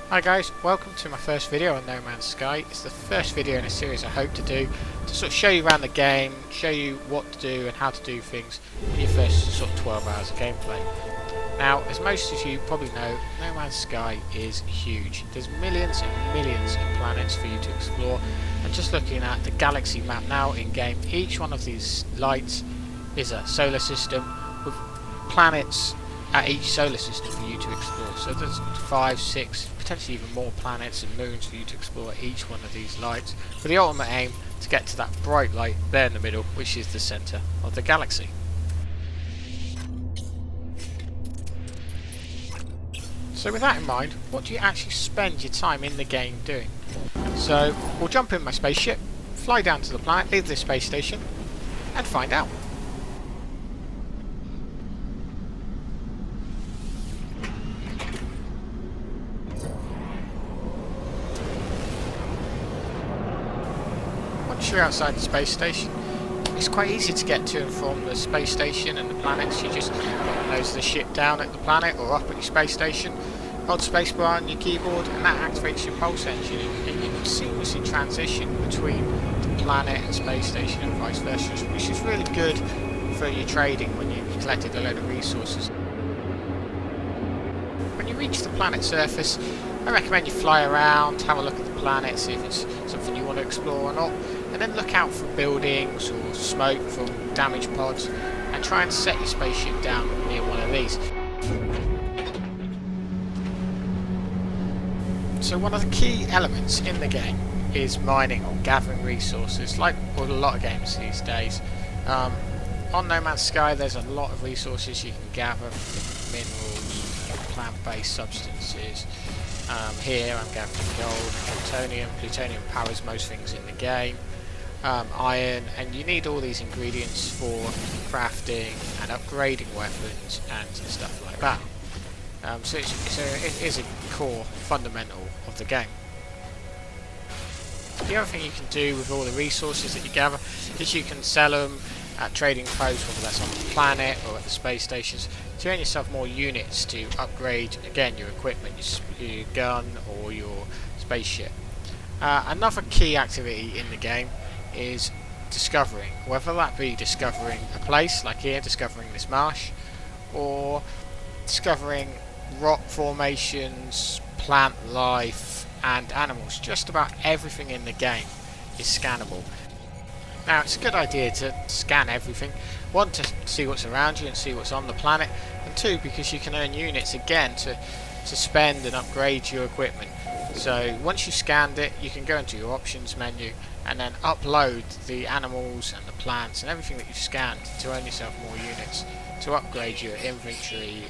Hi guys, welcome to my first video on No Man's Sky. It's the first video in a series I hope to do to sort of show you around the game, show you what to do and how to do things in your first sort of 12 hours of gameplay. Now, as most of you probably know, No Man's Sky is huge. There's millions and millions of planets for you to explore, and just looking at the galaxy map now in game, each one of these lights is a solar system with planets at each solar system for you to explore. So there's 5, 6, potentially even more planets and moons for you to explore at each one of these lights, with the ultimate aim to get to that bright light there in the middle, which is the centre of the galaxy. So with that in mind, what do you actually spend your time in the game doing? So we'll jump in my spaceship, fly down to the planet, leave this space station, and find out. Once you're outside the space station, it's quite easy to get to and from the space station and the planets. You just nose the ship down at the planet or up at your space station, hold spacebar on your keyboard, and that activates your pulse engine, and you can seamlessly transition between the planet and space station and vice versa, which is really good for your trading when you've collected a load of resources. When you reach the planet's surface, I recommend you fly around, have a look at the planet, see if it's something you want to explore or not, and then look out for buildings or smoke from damaged pods and try and set your spaceship down near one of these. So one of the key elements in the game is mining or gathering resources, like with a lot of games these days. On No Man's Sky there's a lot of resources you can gather, minerals, plant-based substances. Here I'm gathering gold, plutonium. Plutonium powers most things in the game. Iron, and you need all these ingredients for crafting and upgrading weapons and stuff like that. So it is a core fundamental of the game. The other thing you can do with all the resources that you gather is you can sell them at trading posts, whether that's on the planet or at the space stations, to earn yourself more units to upgrade again your equipment, your gun or your spaceship. Another key activity in the game is discovering, whether that be discovering a place, like here, discovering this marsh, or discovering rock formations, plant life and animals. Just about everything in the game is scannable. Now it's a good idea to scan everything, one, to see what's around you and see what's on the planet, and two, because you can earn units again to spend and upgrade your equipment. So once you've scanned it, you can go into your options menu and then upload the animals and the plants and everything that you've scanned to earn yourself more units to upgrade your inventory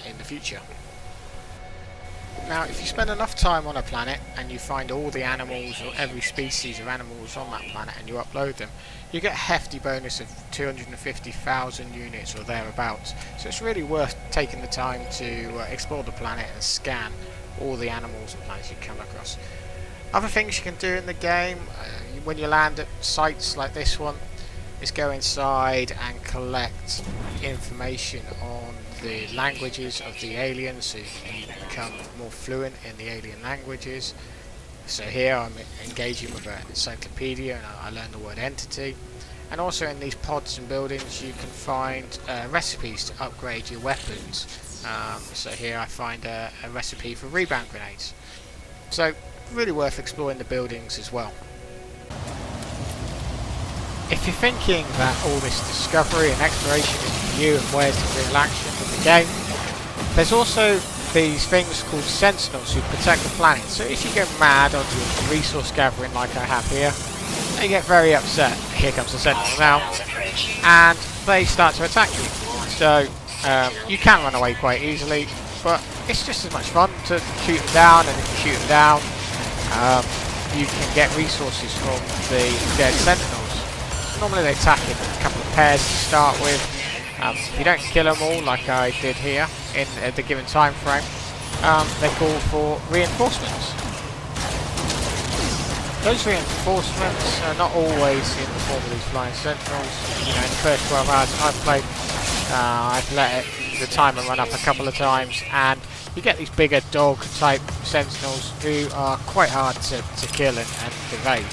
in the future. Now if you spend enough time on a planet and you find all the animals or every species of animals on that planet and you upload them, you get a hefty bonus of 250,000 units or thereabouts. So it's really worth taking the time to explore the planet and scan all the animals and planets you come across. Other things you can do in the game, when you land at sites like this one, is go inside and collect information on the languages of the aliens, so you can become more fluent in the alien languages. So here I'm engaging with an encyclopedia and I learned the word entity. And also in these pods and buildings you can find recipes to upgrade your weapons. So here I find a recipe for rebound grenades. So really worth exploring the buildings as well. If you're thinking that all this discovery and exploration is new and where's the real action of the game, there's also these things called Sentinels who protect the planet. So if you go mad on your resource gathering like I have here, they get very upset. Here comes the Sentinel now, and they start to attack you. So you can run away quite easily, but it's just as much fun to shoot them down, and if you shoot them down, you can get resources from the dead Sentinels. Normally they attack in a couple of pairs to start with. If you don't kill them all, like I did here, in the given time frame, they call for reinforcements. Those reinforcements are not always in the form of these flying sentinels. You know, in the first 12 hours I've played, I've let the timer run up a couple of times, and you get these bigger dog type Sentinels who are quite hard to kill and evade.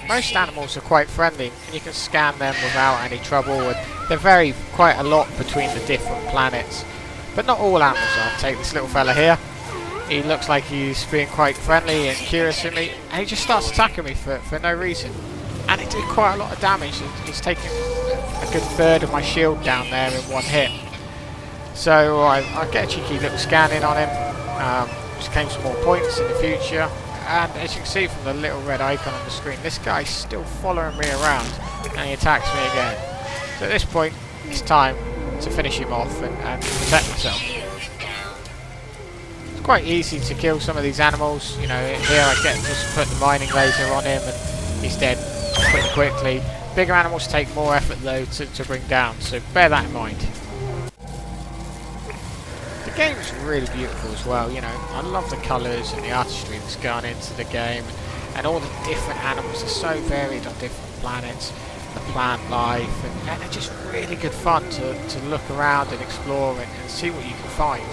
Most animals are quite friendly and you can scan them without any trouble, and they vary quite a lot between the different planets. But not all animals are. Take this little fella here. He looks like he's being quite friendly and curious with me, and he just starts attacking me for no reason. And it did quite a lot of damage. He's taken a good third of my shield down there in one hit. So I get a cheeky little scan in on him, just claim some more points in the future. And as you can see from the little red icon on the screen, this guy's still following me around and he attacks me again. So at this point, it's time to finish him off and protect myself. It's quite easy to kill some of these animals. You know, here I just put the mining laser on him and he's dead pretty quickly. Bigger animals take more effort though to bring down, so bear that in mind. The game is really beautiful as well, you know. I love the colours and the artistry that's gone into the game, and all the different animals are so varied on different planets, the plant life, and they're just really good fun to look around and explore and see what you can find.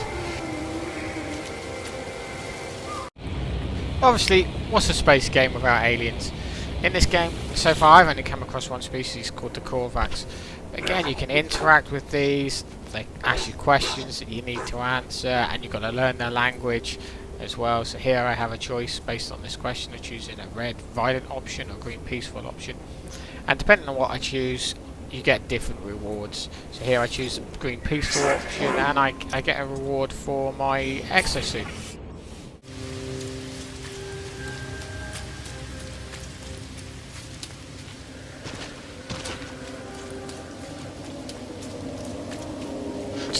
Obviously, what's a space game without aliens? In this game, so far I've only come across one species called the Korvax. Again, you can interact with these. They ask you questions that you need to answer, and you've got to learn their language as well. So here I have a choice based on this question of choosing a red violent option or green peaceful option, and depending on what I choose you get different rewards. So here I choose the green peaceful option and I get a reward for my exosuit.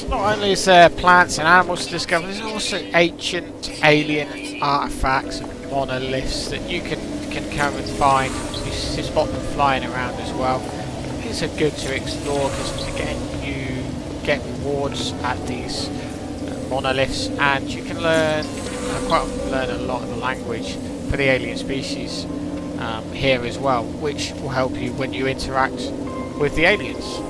Not only is there plants and animals to discover, there's also ancient alien artifacts and monoliths that you can come and find. You spot them flying around as well. These are good to explore because again you get rewards at these monoliths, and you can learn quite often learn a lot of the language for the alien species here as well, which will help you when you interact with the aliens.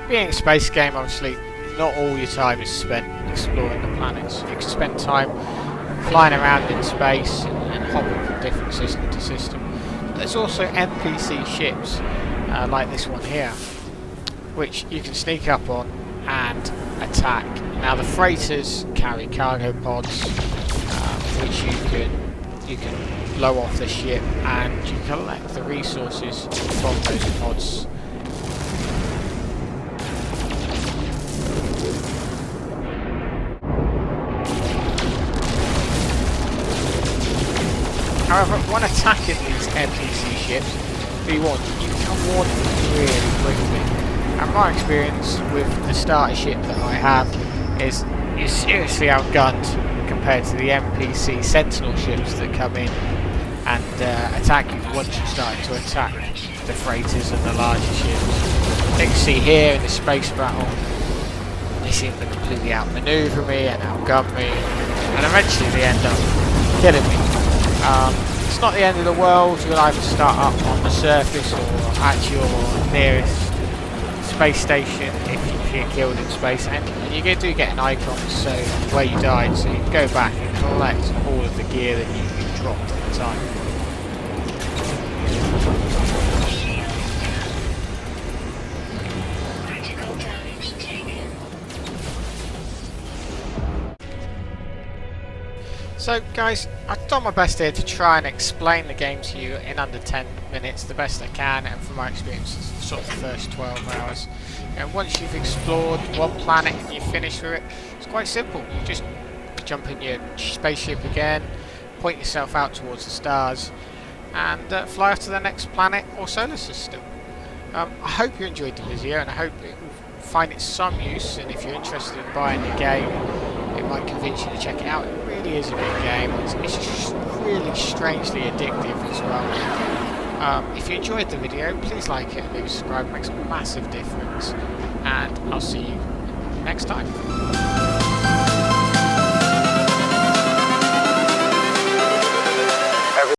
Being a space game, obviously, not all your time is spent exploring the planets. You can spend time flying around in space and hopping from different system to system. There's also MPC ships, like this one here, which you can sneak up on and attack. Now the freighters carry cargo pods, which you can blow off the ship, and you collect the resources from those pods. However, when attacking these MPC ships, you become worn really quickly. And my experience with the starter ship that I have is you're seriously outgunned compared to the MPC Sentinel ships that come in and attack you once you start to attack the freighters and the larger ships. You can see here in the space battle, they seem to completely outmaneuver me and outgun me, and eventually they end up killing me. It's not the end of the world. You'll either start up on the surface or at your nearest space station if you get killed in space, and you do get an icon so where you died, so you can go back and collect all of the gear that you dropped at the time. So guys, I've done my best here to try and explain the game to you in under 10 minutes, the best I can, and from my experience, sort of the first 12 hours. And once you've explored one planet and you've finished with it, it's quite simple. You just jump in your spaceship again, point yourself out towards the stars, and fly off to the next planet or solar system. I hope you enjoyed the video, and I hope you find it some use, and if you're interested in buying the game, it might convince you to check it out. It really is a good game. It's just really strangely addictive as well. If you enjoyed the video, please like it and maybe subscribe. It makes a massive difference. And I'll see you next time.